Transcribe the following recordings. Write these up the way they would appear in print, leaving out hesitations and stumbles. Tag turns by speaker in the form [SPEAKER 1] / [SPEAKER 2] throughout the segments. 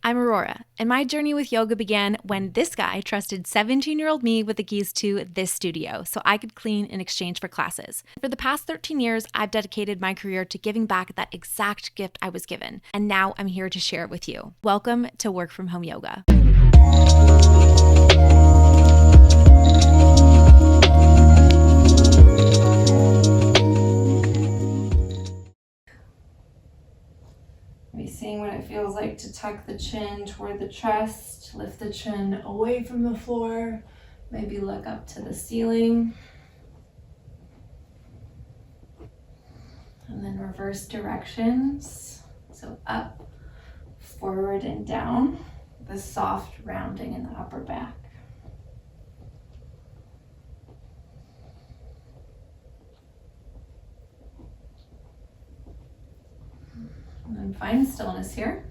[SPEAKER 1] I'm Aurora, and my journey with yoga began when this guy trusted 17-year-old me with the keys to this studio so I could clean in exchange for classes. For the past 13 years, I've dedicated my career to giving back that exact gift I was given, and now I'm here to share it with you. Welcome to Work From Home Yoga. Seeing what it feels like to tuck the chin toward the chest, lift the chin away from the floor, maybe look up to the ceiling. And then reverse directions. So up, forward, and down, with a soft rounding in the upper back. And then find stillness here.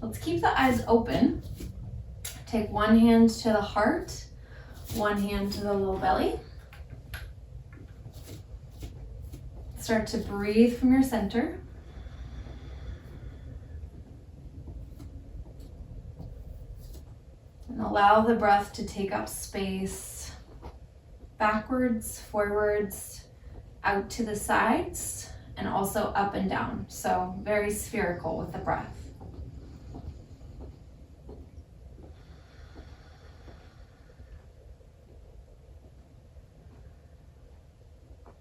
[SPEAKER 1] Let's keep the eyes open. Take one hand to the heart, one hand to the low belly. Start to breathe from your center. And allow the breath to take up space backwards, forwards, out to the sides, and also up and down. So very spherical with the breath.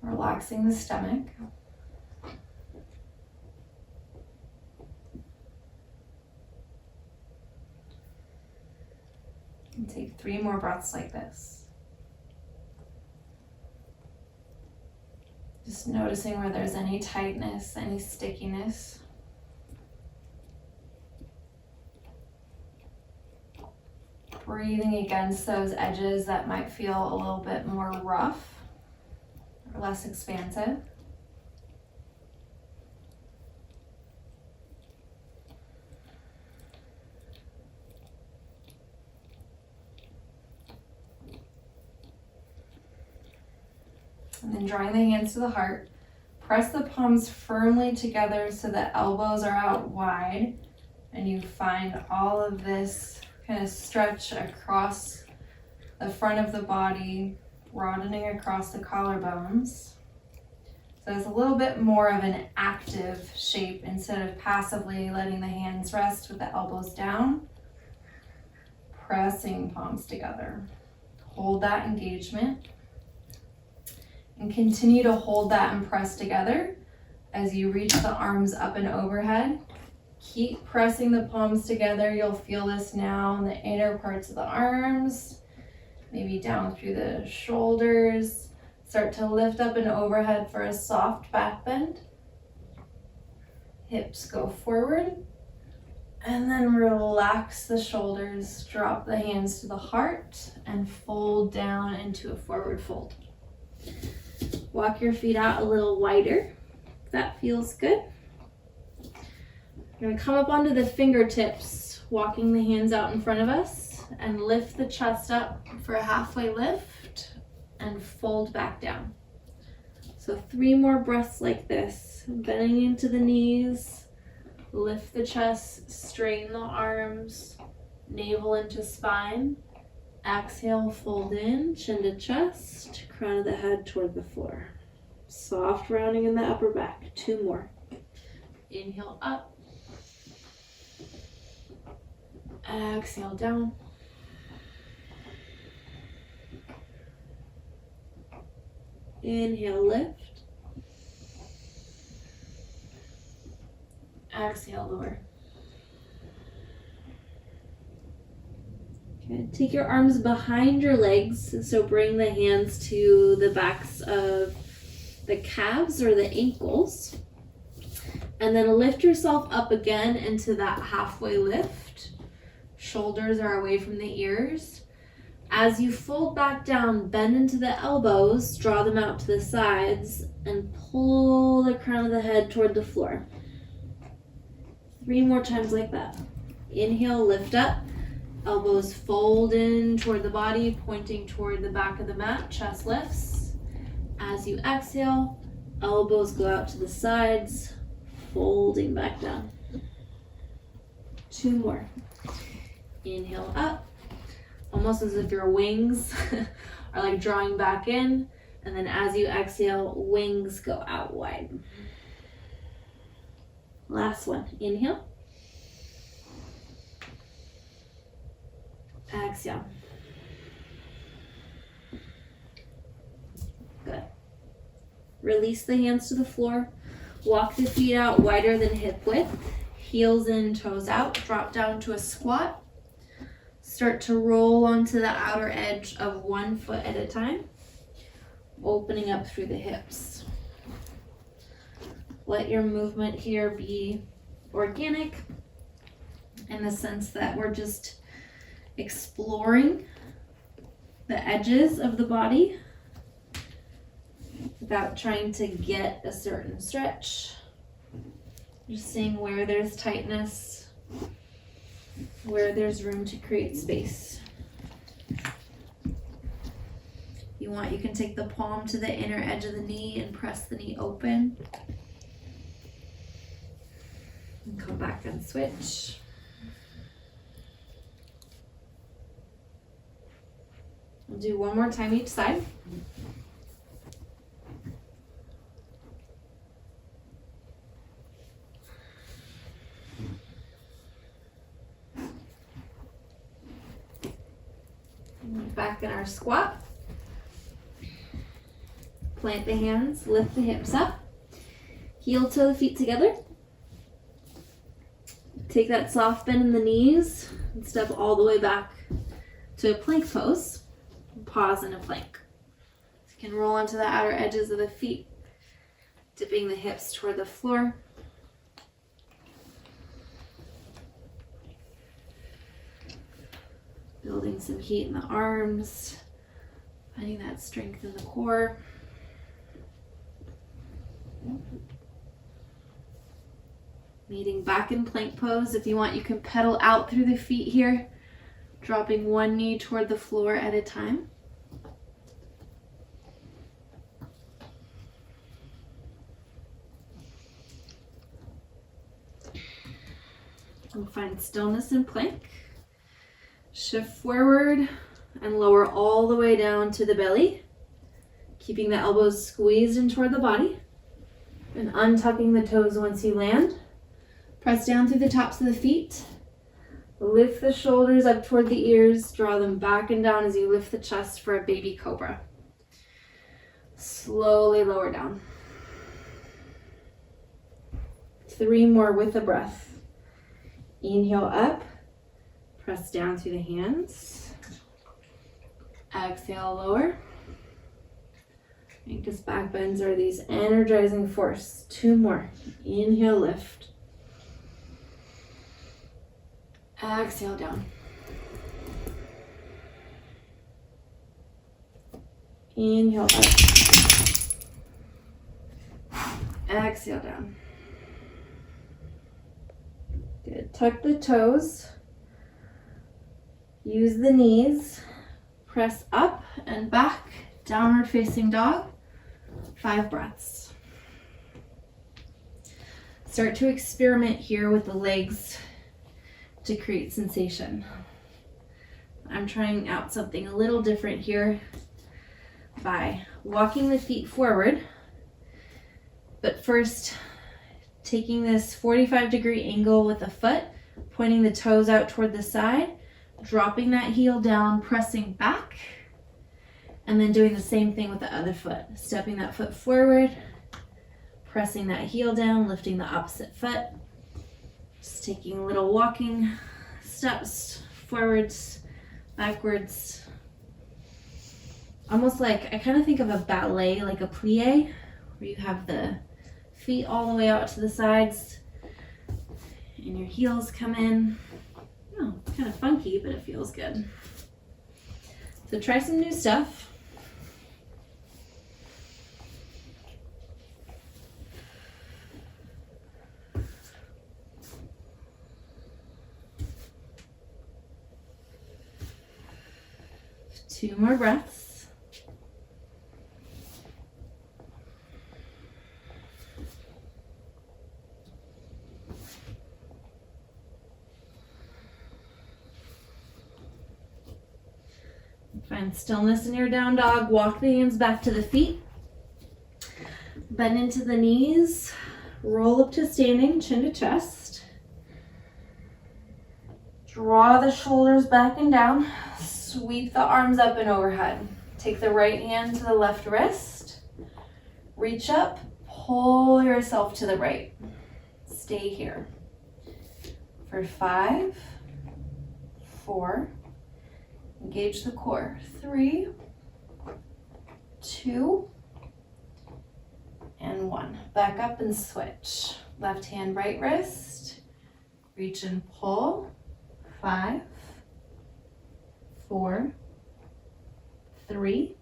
[SPEAKER 1] Relaxing the stomach. And take 3 more breaths like this. Just noticing where there's any tightness, any stickiness. Breathing against those edges that might feel a little bit more rough or less expansive. And then drawing the hands to the heart, press the palms firmly together so the elbows are out wide, and you find all of this kind of stretch across the front of the body, broadening across the collarbones. So it's a little bit more of an active shape instead of passively letting the hands rest with the elbows down. Pressing palms together. Hold that engagement. And continue to hold that and press together as you reach the arms up and overhead. Keep pressing the palms together. You'll feel this now in the inner parts of the arms, maybe down through the shoulders. Start to lift up and overhead for a soft back bend. Hips go forward. And then relax the shoulders. Drop the hands to the heart and fold down into a forward fold. Walk your feet out a little wider, if that feels good. You're going to come up onto the fingertips, walking the hands out in front of us, and lift the chest up for a halfway lift, and fold back down. So 3 more breaths like this, bending into the knees, lift the chest, straighten the arms, navel into spine. Exhale, fold in, chin to chest, crown of the head toward the floor. Soft rounding in the upper back. 2 more. Inhale up. Exhale down. Inhale, lift. Exhale, lower. Okay, take your arms behind your legs, so bring the hands to the backs of the calves or the ankles. And then lift yourself up again into that halfway lift. Shoulders are away from the ears. As you fold back down, bend into the elbows, draw them out to the sides, and pull the crown of the head toward the floor. 3 more times like that. Inhale, lift up. Elbows fold in toward the body, pointing toward the back of the mat. Chest lifts. As you exhale, elbows go out to the sides, folding back down. 2 more. Inhale up, almost as if your wings are like drawing back in. And then as you exhale, wings go out wide. Last one. Inhale. Exhale. Good. Release the hands to the floor. Walk the feet out wider than hip width. Heels in, toes out. Drop down to a squat. Start to roll onto the outer edge of 1 foot at a time, opening up through the hips. Let your movement here be organic in the sense that we're just exploring the edges of the body without trying to get a certain stretch. Just seeing where there's tightness, where there's room to create space. If you want, you can take the palm to the inner edge of the knee and press the knee open. And come back and switch. We'll do 1 more time each side. Back in our squat. Plant the hands, lift the hips up. Heel toe the feet together. Take that soft bend in the knees and step all the way back to a plank pose. Pause in a plank. You can roll onto the outer edges of the feet, dipping the hips toward the floor. Building some heat in the arms, finding that strength in the core. Meeting back in plank pose. If you want, you can pedal out through the feet here, dropping 1 knee toward the floor at a time. And find stillness in plank. Shift forward and lower all the way down to the belly, keeping the elbows squeezed in toward the body and untucking the toes once you land. Press down through the tops of the feet. Lift the shoulders up toward the ears. Draw them back and down as you lift the chest for a baby cobra. Slowly lower down. 3 more with a breath. Inhale up. Press down through the hands. Exhale, lower. Because back bends are these energizing force. 2 more. Inhale, lift. Exhale, down. Inhale, up. Exhale, down. Good. Tuck the toes. Use the knees. Press up and back. Downward facing dog. 5 breaths. Start to experiment here with the legs to create sensation. I'm trying out something a little different here by walking the feet forward, but first taking this 45-degree angle with the foot, pointing the toes out toward the side, dropping that heel down, pressing back, and then doing the same thing with the other foot. Stepping that foot forward, pressing that heel down, lifting the opposite foot. Just taking little walking steps, forwards, backwards. Almost like, I kind of think of a ballet, like a plie, where you have the feet all the way out to the sides and your heels come in. Oh, it's kind of funky, but it feels good. So try some new stuff. Two more breaths. Find stillness in your down dog. Walk the hands back to the feet. Bend into the knees. Roll up to standing, chin to chest. Draw the shoulders back and down. Sweep the arms up and overhead. Take the right hand to the left wrist. Reach up, pull yourself to the right. Stay here for 5, 4, engage the core, 3, 2, and 1. Back up and switch. Left hand, right wrist. Reach and pull. 5, 4, 3,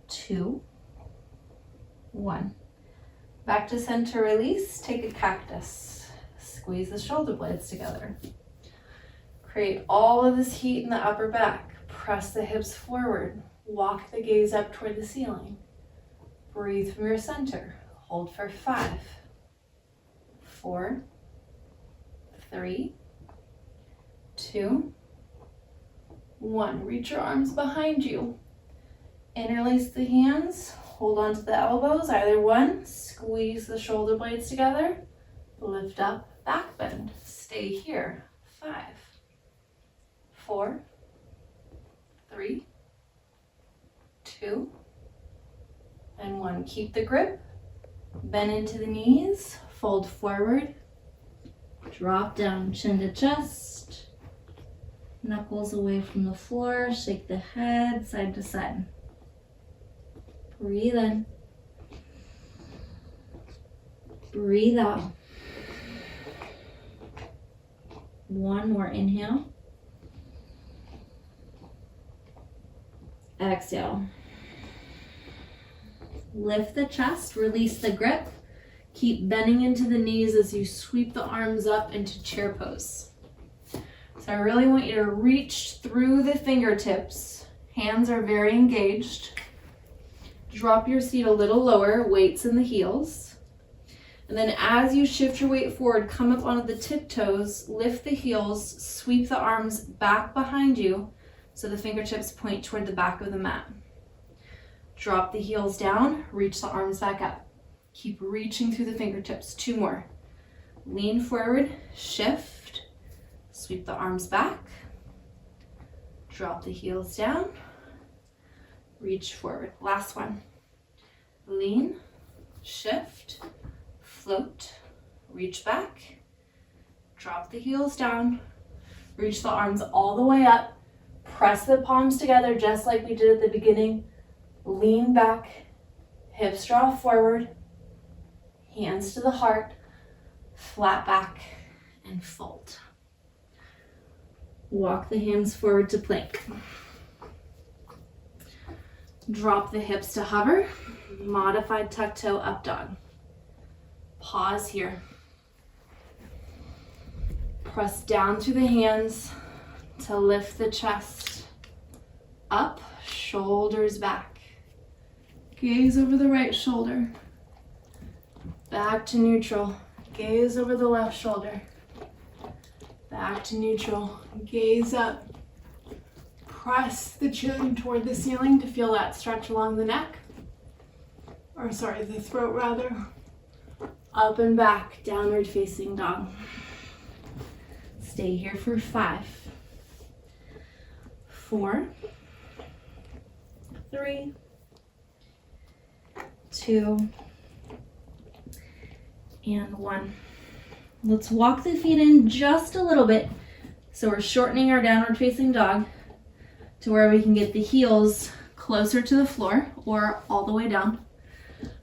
[SPEAKER 1] 2, 1. Back to center, release. Take a cactus. Squeeze the shoulder blades together. Create all of this heat in the upper back. Press the hips forward. Walk the gaze up toward the ceiling. Breathe from your center. Hold for 5, 4, 3, 2, 1. Reach your arms behind you. Interlace the hands. Hold on to the elbows, either one. Squeeze the shoulder blades together. Lift up, back bend. Stay here. 5, 4, 3, 2, and 1. Keep the grip. Bend into the knees. Fold forward. Drop down, chin to chest. Knuckles away from the floor. Shake the head side to side. Breathe in. Breathe out. One more inhale. Exhale. Lift the chest, release the grip. Keep bending into the knees as you sweep the arms up into chair pose. So I really want you to reach through the fingertips. Hands are very engaged. Drop your seat a little lower, weights in the heels. And then as you shift your weight forward, come up onto the tiptoes, lift the heels, sweep the arms back behind you so the fingertips point toward the back of the mat. Drop the heels down, reach the arms back up. Keep reaching through the fingertips. 2 more. Lean forward, shift, sweep the arms back, drop the heels down, reach forward. Last one. Lean, shift, float, reach back, drop the heels down, reach the arms all the way up, press the palms together just like we did at the beginning. Lean back, hips draw forward, hands to the heart, flat back, and fold. Walk the hands forward to plank. Drop the hips to hover, modified tuck toe up dog. Pause here. Press down through the hands to lift the chest up, shoulders back. Gaze over the right shoulder. Back to neutral. Gaze over the left shoulder. Back to neutral. Gaze up. Press the chin toward the ceiling to feel that stretch along the neck. Or sorry, the throat rather. Up and back, downward facing dog. Stay here for 5, 4, 3, 2, and 1. Let's walk the feet in just a little bit. So we're shortening our downward facing dog to where we can get the heels closer to the floor or all the way down.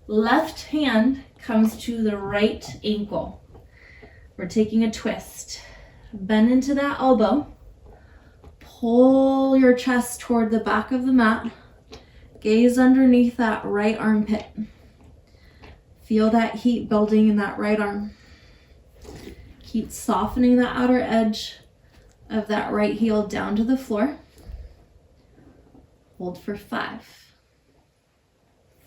[SPEAKER 1] Left hand comes to the right ankle. We're taking a twist. Bend into that elbow. Pull your chest toward the back of the mat. Gaze underneath that right armpit. Feel that heat building in that right arm. Keep softening the outer edge of that right heel down to the floor. Hold for 5,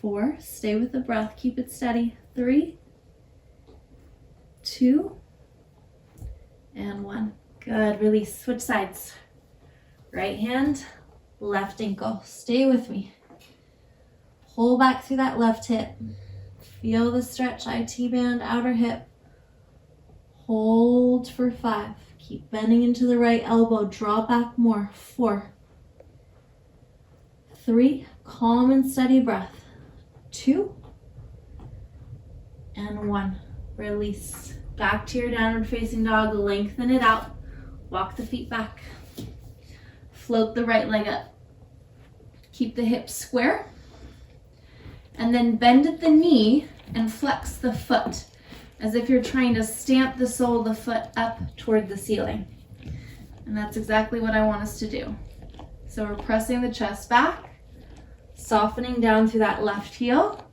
[SPEAKER 1] 4, stay with the breath, keep it steady. 3, 2, and 1. Good, release, switch sides. Right hand, left ankle. Stay with me. Pull back through that left hip. Feel the stretch, IT band, outer hip. Hold for 5. Keep bending into the right elbow. Draw back more. 4, 3, calm and steady breath. 2, and 1. Release. Back to your downward facing dog. Lengthen it out. Walk the feet back. Float the right leg up. Keep the hips square. And then bend at the knee and flex the foot as if you're trying to stamp the sole of the foot up toward the ceiling. And that's exactly what I want us to do. So we're pressing the chest back, softening down through that left heel,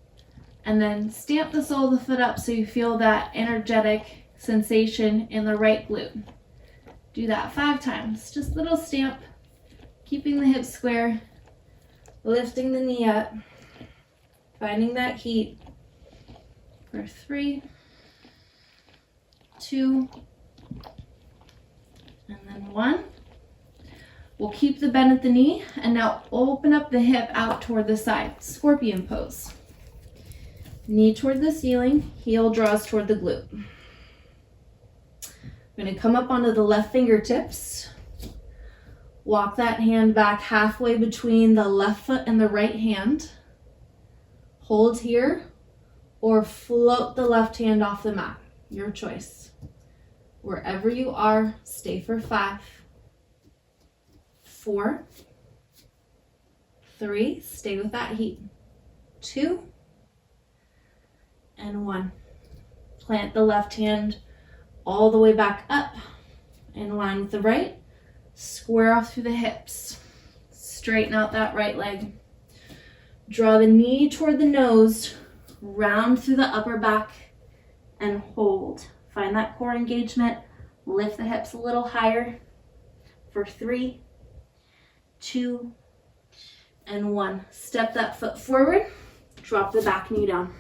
[SPEAKER 1] and then stamp the sole of the foot up so you feel that energetic sensation in the right glute. Do that 5 times. Just little stamp, keeping the hips square, lifting the knee up, finding that heat for 3, 2, and then 1. We'll keep the bend at the knee, and now open up the hip out toward the side. Scorpion pose. Knee toward the ceiling, heel draws toward the glute. I'm going to come up onto the left fingertips. Walk that hand back halfway between the left foot and the right hand. Hold here, or float the left hand off the mat. Your choice. Wherever you are, stay for 5, 4, 3, stay with that heat. 2, and 1. Plant the left hand all the way back up in line with the right. Square off through the hips. Straighten out that right leg. Draw the knee toward the nose, round through the upper back, and hold. Find that core engagement. Lift the hips a little higher for 3, 2, and 1. Step that foot forward. Drop the back knee down.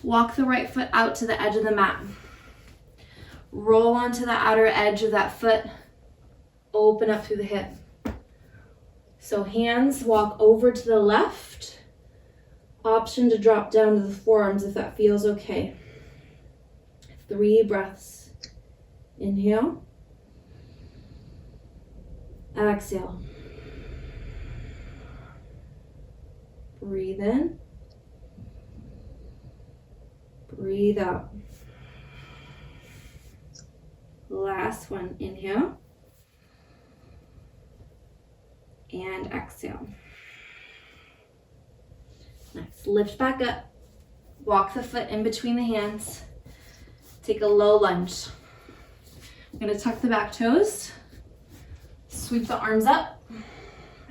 [SPEAKER 1] Walk the right foot out to the edge of the mat. Roll onto the outer edge of that foot. Open up through the hip. So hands walk over to the left. Option to drop down to the forearms if that feels okay. 3 breaths. Inhale. Exhale. Breathe in. Breathe out. Last one. Inhale. And exhale. Nice. Lift back up. Walk the foot in between the hands. Take a low lunge. I'm going to tuck the back toes. Sweep the arms up.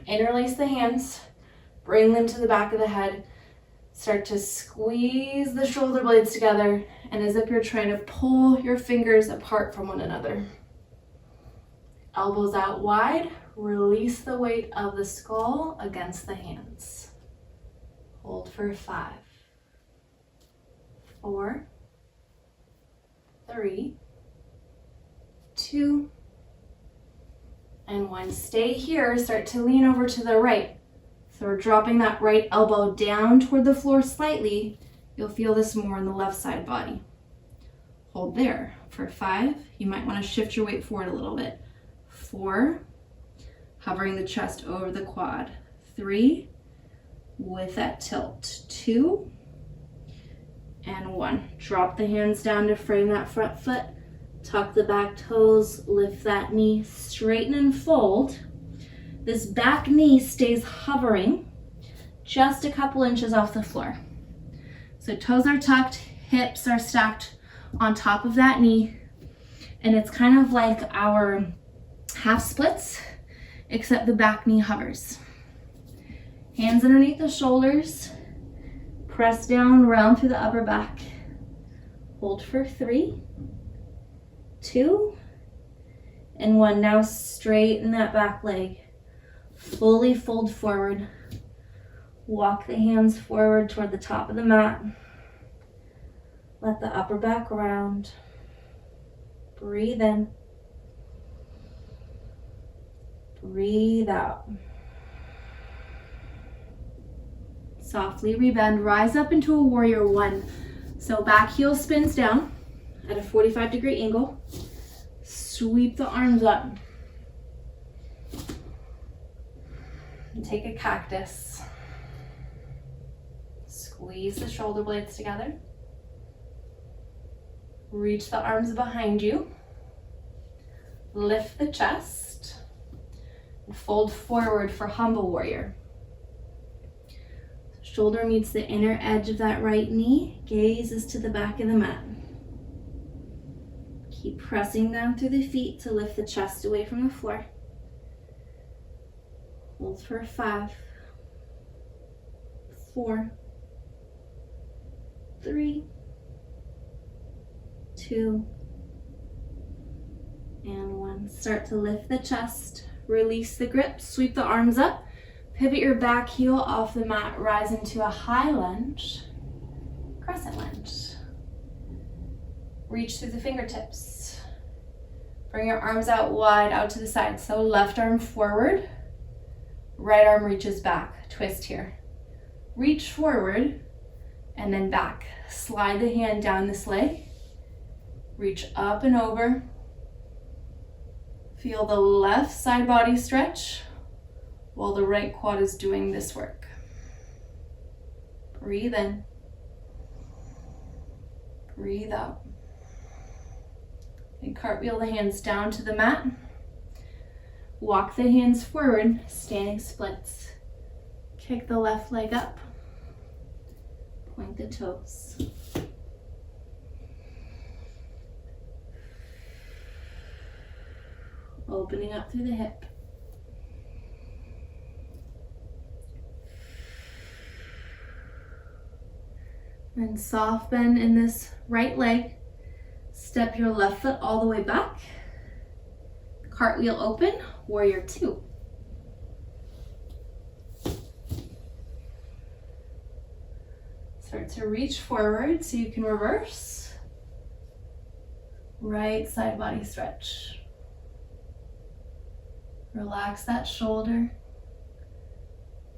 [SPEAKER 1] Interlace the hands. Bring them to the back of the head. Start to squeeze the shoulder blades together, and as if you're trying to pull your fingers apart from one another. Elbows out wide. Release the weight of the skull against the hands. Hold for 5, 4, 3, 2, and 1. Stay here. Start to lean over to the right. So we're dropping that right elbow down toward the floor slightly. You'll feel this more in the left side body. Hold there for 5. You might want to shift your weight forward a little bit. 4, hovering the chest over the quad. 3, with that tilt. 2, and 1. Drop the hands down to frame that front foot. Tuck the back toes, lift that knee, straighten and fold. This back knee stays hovering just a couple inches off the floor. So toes are tucked, hips are stacked on top of that knee, and it's kind of like our half splits, except the back knee hovers. Hands underneath the shoulders, press down, round through the upper back. Hold for 3, 2, and 1. Now straighten that back leg. Fully fold forward. Walk the hands forward toward the top of the mat. Let the upper back round. Breathe in. Breathe out. Softly rebend, rise up into a warrior one. So back heel spins down at a 45-degree angle. Sweep the arms up. And take a cactus. Squeeze the shoulder blades together. Reach the arms behind you. Lift the chest. And fold forward for humble warrior. Shoulder meets the inner edge of that right knee. Gaze is to the back of the mat. Keep pressing down through the feet to lift the chest away from the floor. Hold for 5, 4, 3, 2, and 1. Start to lift the chest. Release the grip. Sweep the arms up. Pivot your back heel off the mat. Rise into a high lunge. Crescent lunge. Reach through the fingertips. Bring your arms out wide, out to the side. So left arm forward. Right arm reaches back. Twist here. Reach forward and then back. Slide the hand down this leg. Reach up and over. Feel the left side body stretch while the right quad is doing this work. Breathe in. Breathe out. And cartwheel the hands down to the mat. Walk the hands forward, standing splits. Kick the left leg up. Point the toes. Opening up through the hip. And soft bend in this right leg. Step your left foot all the way back. Cartwheel open, warrior 2. Start to reach forward so you can reverse. Right side body stretch. Relax that shoulder.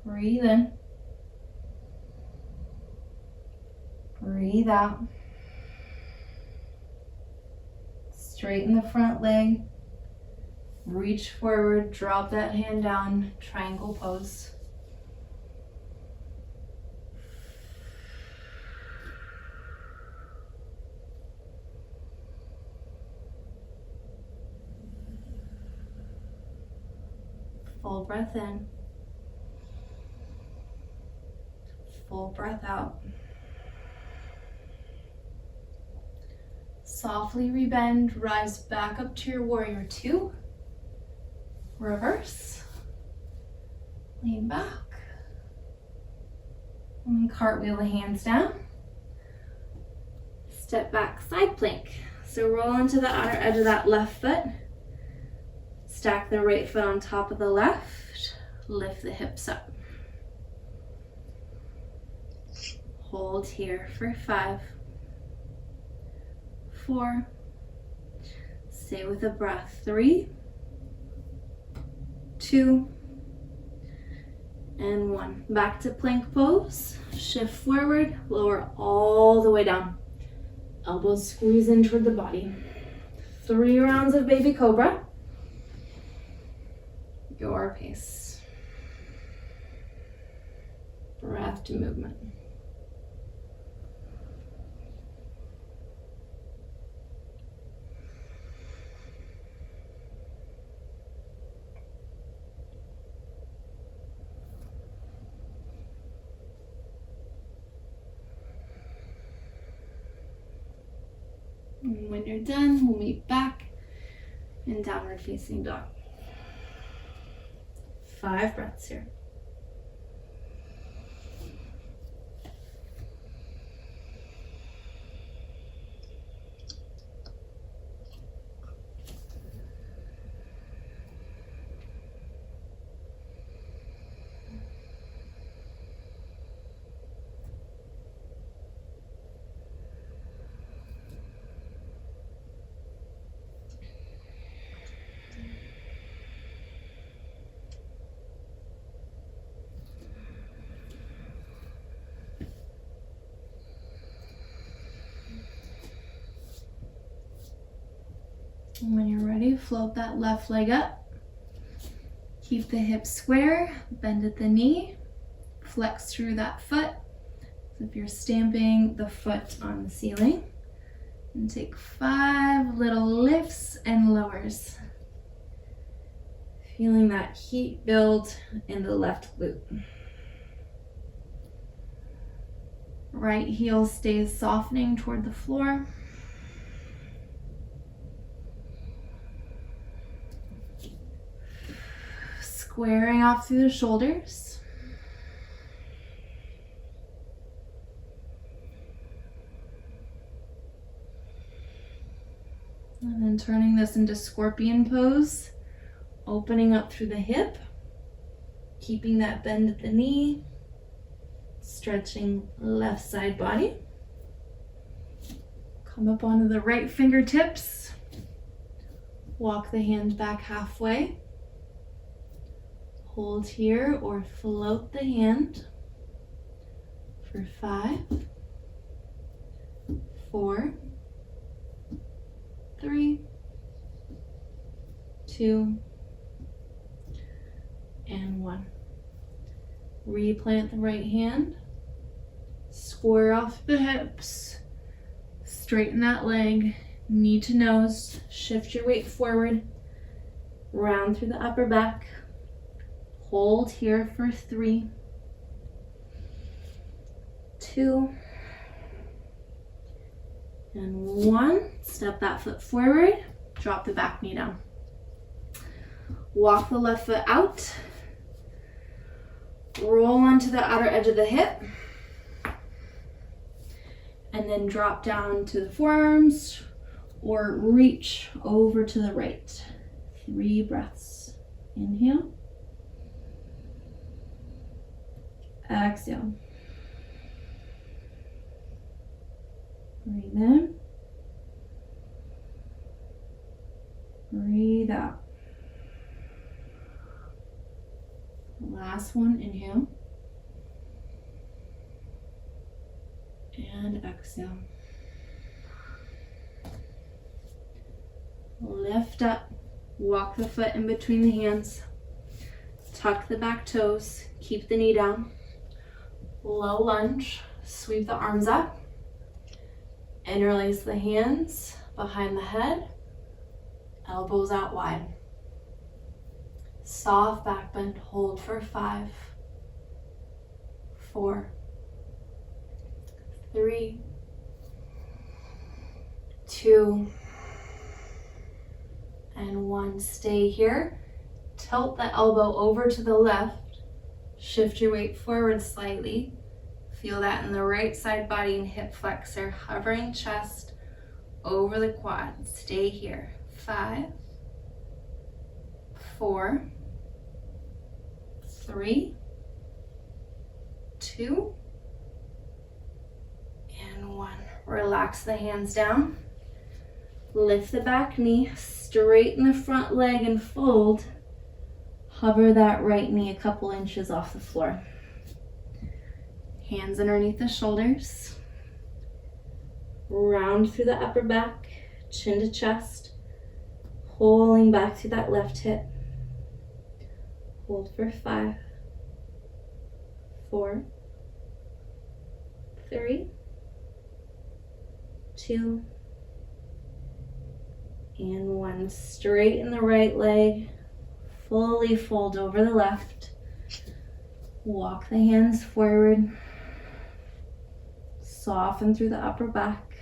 [SPEAKER 1] Breathe in. Breathe out. Straighten the front leg. Reach forward, drop that hand down, triangle pose. Full breath in. Full breath out. Softly rebend, rise back up to your warrior 2. Reverse. Lean back. And cartwheel the hands down. Step back, side plank. So roll into the outer edge of that left foot. Stack the right foot on top of the left. Lift the hips up. Hold here for 5, 4. Stay with the breath. 3, 2, and 1. Back to plank pose. Shift forward, lower all the way down. Elbows squeeze in toward the body. 3 rounds of baby cobra. Your pace. Breath to movement. And when you're done, we'll meet back in downward facing dog. 5 breaths here.
[SPEAKER 2] And when you're ready, float that left leg up. Keep the hips square, bend at the knee, flex through that foot. So if you're stamping the foot on the ceiling, and take 5 little lifts and lowers. Feeling that heat build in the left glute. Right heel stays softening toward the floor. Squaring off through the shoulders. And then turning this into scorpion pose, opening up through the hip, keeping that bend at the knee, stretching left side body. Come up onto the right fingertips, walk the hand back halfway. Hold here or float the hand for 5, 4, 3, 2, and 1. Replant the right hand, square off the hips, straighten that leg, knee to nose, shift your weight forward, round through the upper back. Hold here for 3, 2, and 1. Step that foot forward, drop the back knee down. Walk the left foot out, roll onto the outer edge of the hip, and then drop down to the forearms or reach over to the right. 3 breaths. Inhale. Exhale. Breathe in. Breathe out. Last one, inhale. And exhale. Lift up. Walk the foot in between the hands. Tuck the back toes. Keep the knee down. Low lunge, sweep the arms up, interlace the hands behind the head, elbows out wide. Soft back bend, hold for 5, 4, 3, 2, and 1. Stay here. Tilt the elbow over to the left. Shift your weight forward slightly. Feel that in the right side body and hip flexor, hovering chest over the quad. Stay here. 5, 4, 3, 2, and 1. Relax the hands down. Lift the back knee, straighten the front leg and fold. Hover that right knee a couple inches off the floor. Hands underneath the shoulders. Round through the upper back, chin to chest. Pulling back through that left hip. Hold for 5, 4, 3, 2, and 1. Straighten the right leg. Fully fold over the left. Walk the hands forward. Soften through the upper back.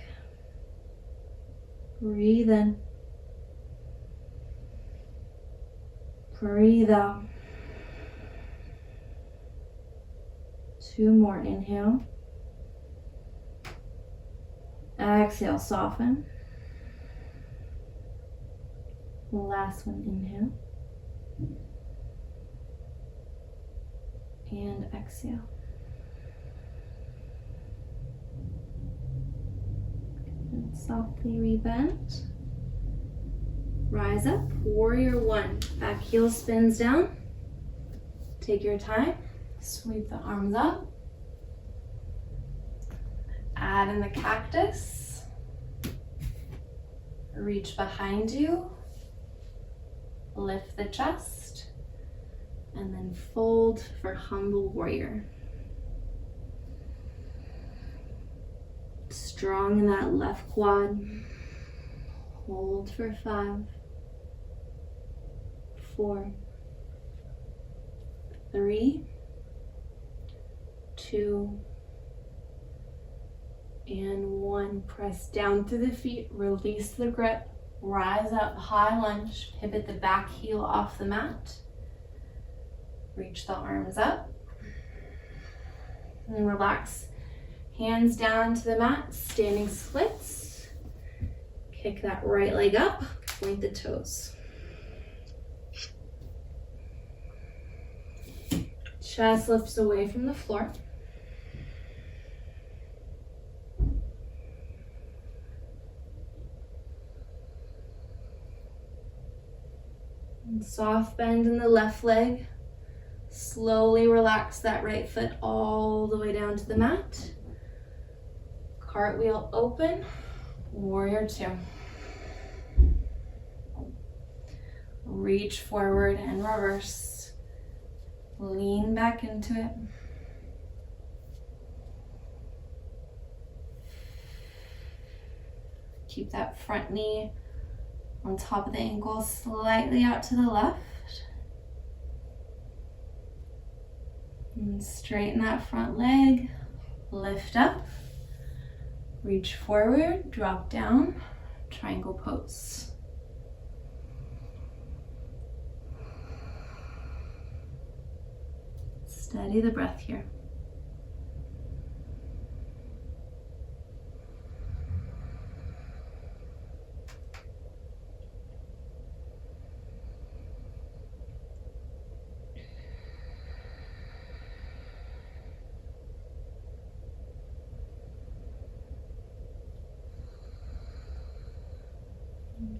[SPEAKER 2] Breathe in. Breathe out. 2 more. Inhale. Exhale, soften. Last one, inhale. And exhale. And softly rebend. Rise up, warrior 1. Back heel spins down. Take your time. Sweep the arms up. Add in the cactus. Reach behind you, lift the chest, and then fold for humble warrior. Strong in that left quad. Hold for 5, 4, 3, 2, and 1. Press down through the feet, release the grip, rise up, high lunge, pivot the back heel off the mat. Reach the arms up and relax. Hands down to the mat, standing splits. Kick that right leg up, point the toes. Chest lifts away from the floor. And soft bend in the left leg. Slowly relax that right foot all the way down to the mat. Cartwheel open, warrior 2. Reach forward and reverse. Lean back into it. Keep that front knee on top of the ankle, slightly out to the left. And straighten that front leg, lift up, reach forward, drop down, triangle pose. Steady the breath here.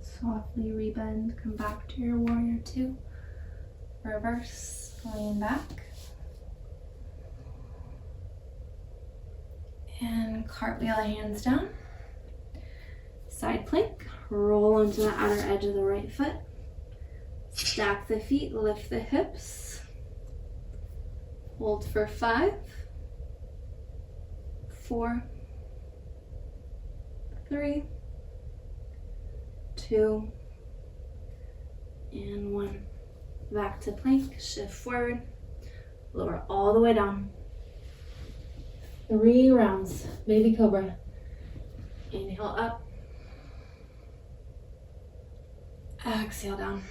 [SPEAKER 2] Softly rebend, come back to your warrior 2. Reverse, lean back. And cartwheel the hands down. Side plank, roll onto the outer edge of the right foot. Stack the feet, lift the hips. Hold for 5, 4, 3, 2, and 1. Back to plank, shift forward, lower all the way down. 3 rounds, baby cobra. Inhale up. Exhale down.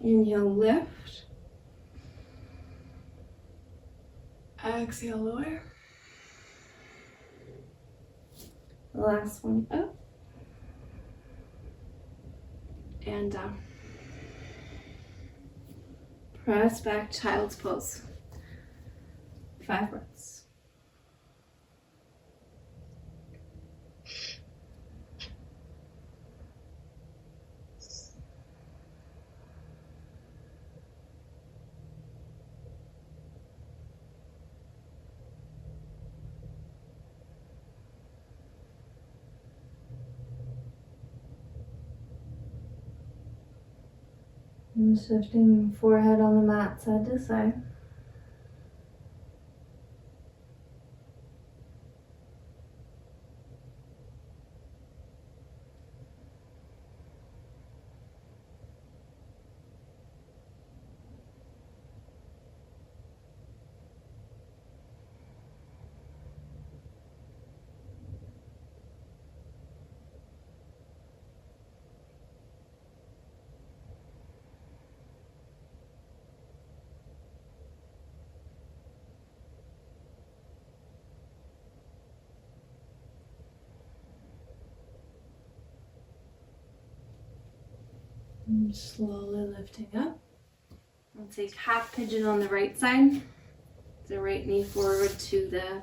[SPEAKER 2] Inhale, lift. Exhale, lower. Last one up. And down. Press back, child's pose. 5 breaths. And shifting forehead on the mat side to side. And slowly lifting up. We'll take half pigeon on the right side. The right knee forward to the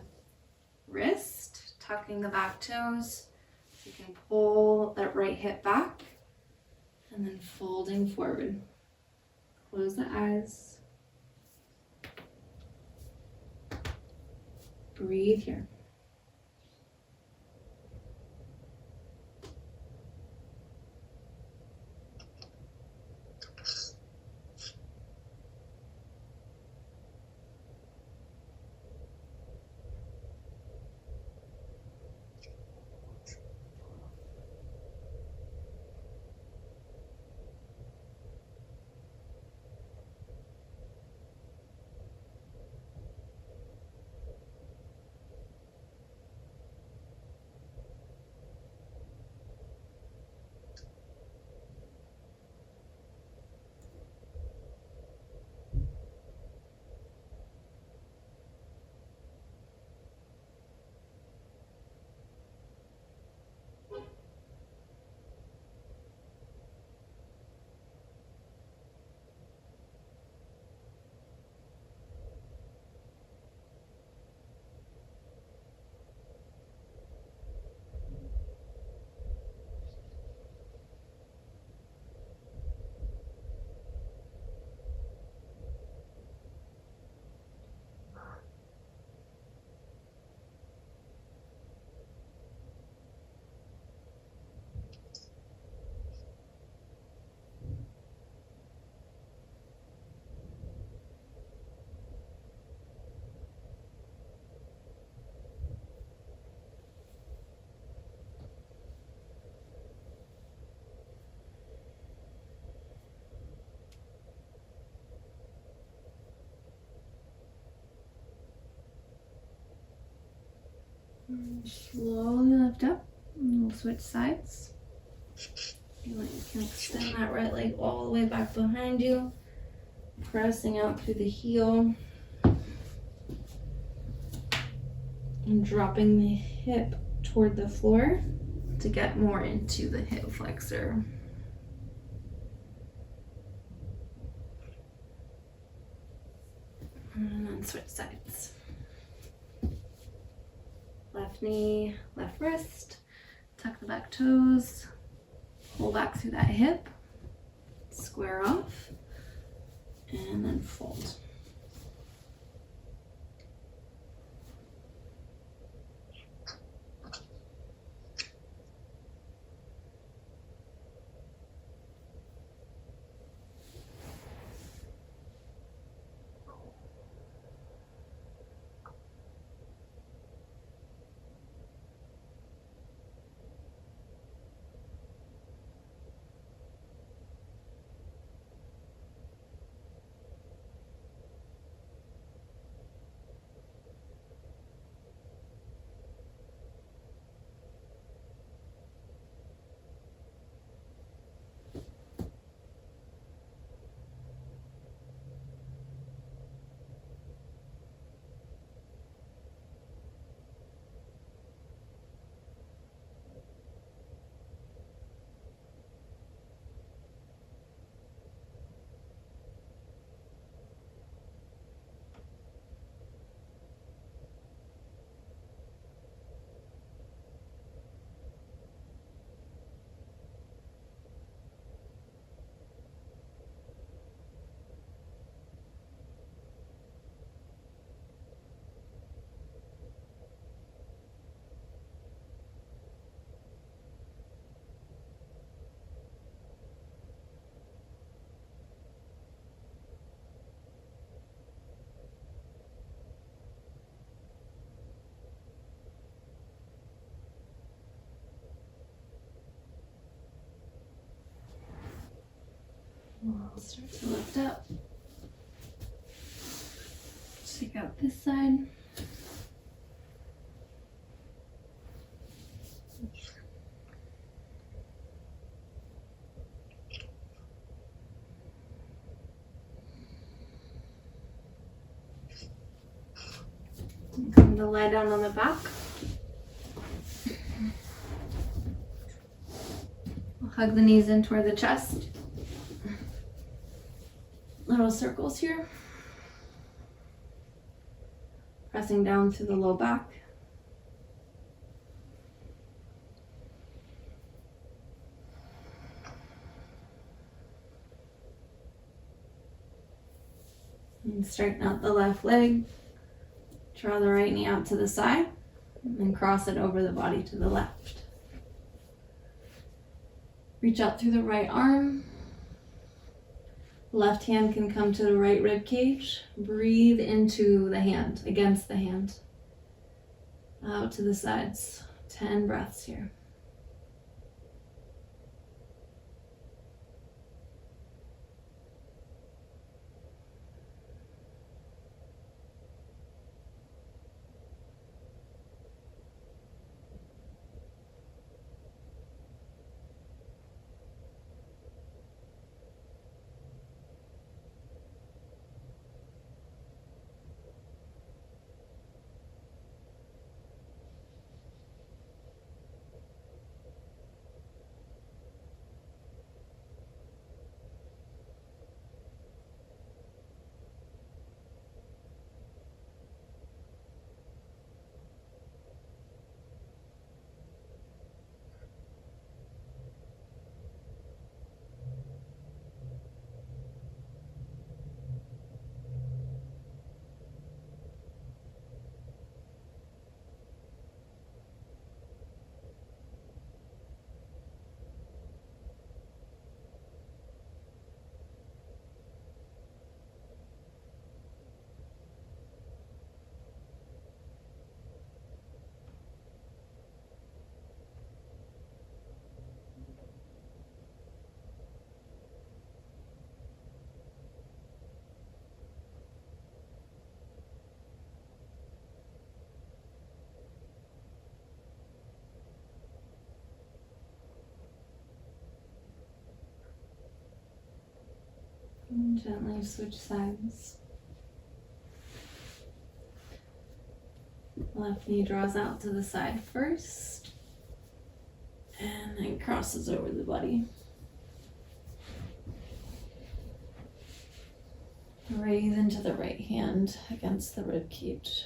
[SPEAKER 2] wrist, tucking the back toes. You can pull that right hip back and then folding forward. Close the eyes. Breathe here. Slowly lift up. And we'll switch sides. You can extend that right leg all the way back behind you, pressing out through the heel and dropping the hip toward the floor to get more into the hip flexor. And then switch sides. Left knee, left wrist, tuck the back toes, pull back through that hip, square off, and then fold. We'll start to lift up. Check out this side. Come to lie down on the back. We'll hug the knees in toward the chest. Little circles here. Pressing down through the low back. And straighten out the left leg. Draw the right knee out to the side. And then cross it over the body to the left. Reach out through the right arm. Left hand can come to the right rib cage. Breathe into the hand, against the hand. Out to the sides. 10 breaths here.
[SPEAKER 1] Gently switch sides. Left knee draws out to the side first and then crosses over the body. Raise into the right hand against the rib cage.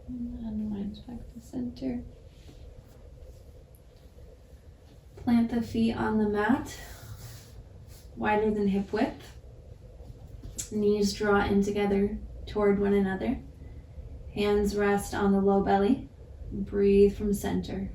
[SPEAKER 1] And unwind back to center. Plant the feet on the mat, wider than hip width. Knees draw in together toward one another. Hands rest on the low belly. Breathe from center.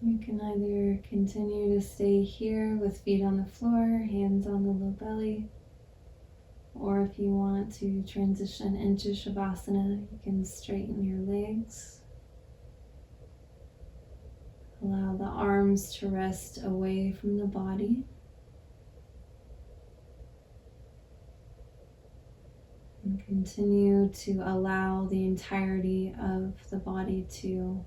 [SPEAKER 1] You can either continue to stay here with feet on the floor, hands on the low belly, or if you want to transition into Shavasana, you can straighten your legs Allow the arms to rest away from the body. And continue to allow the entirety of the body to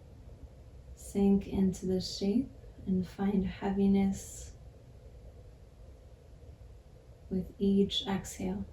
[SPEAKER 1] sink into the shape and find heaviness with each exhale.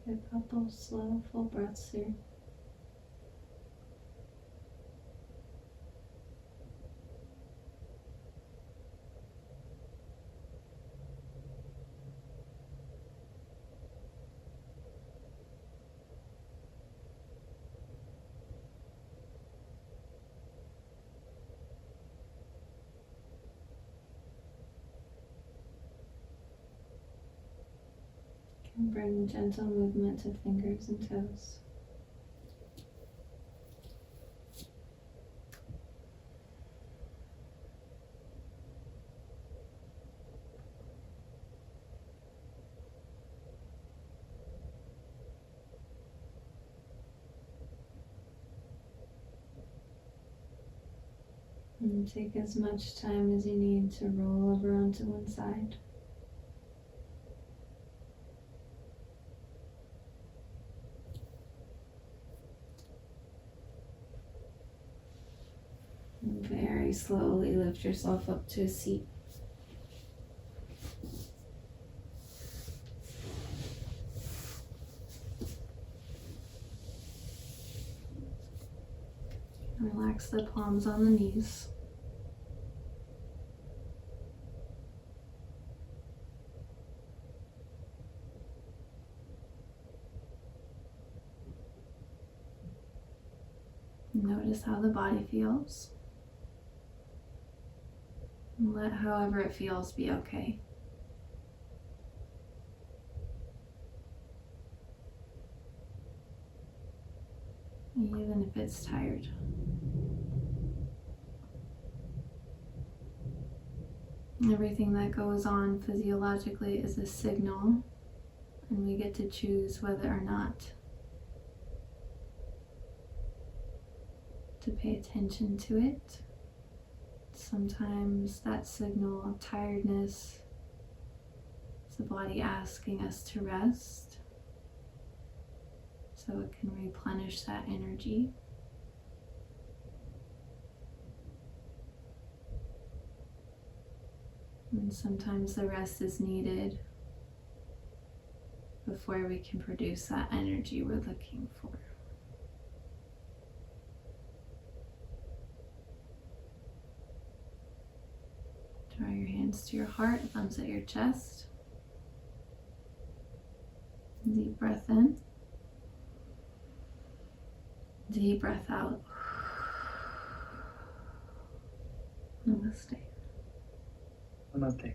[SPEAKER 1] Take a couple slow, full breaths here. And bring gentle movement to fingers and toes. And take as much time as you need to roll over onto one side. And very slowly lift yourself up to a seat. Relax the palms on the knees. Notice how the body feels. And let however it feels be okay. Even if it's tired. Everything that goes on physiologically is a signal, and we get to choose whether or not to pay attention to it. Sometimes that signal of tiredness is the body asking us to rest so it can replenish that energy. And sometimes the rest is needed before we can produce that energy we're looking for. Draw your hands to your heart, thumbs at your chest. Deep breath in. Deep breath out. Namaste.
[SPEAKER 3] Namaste.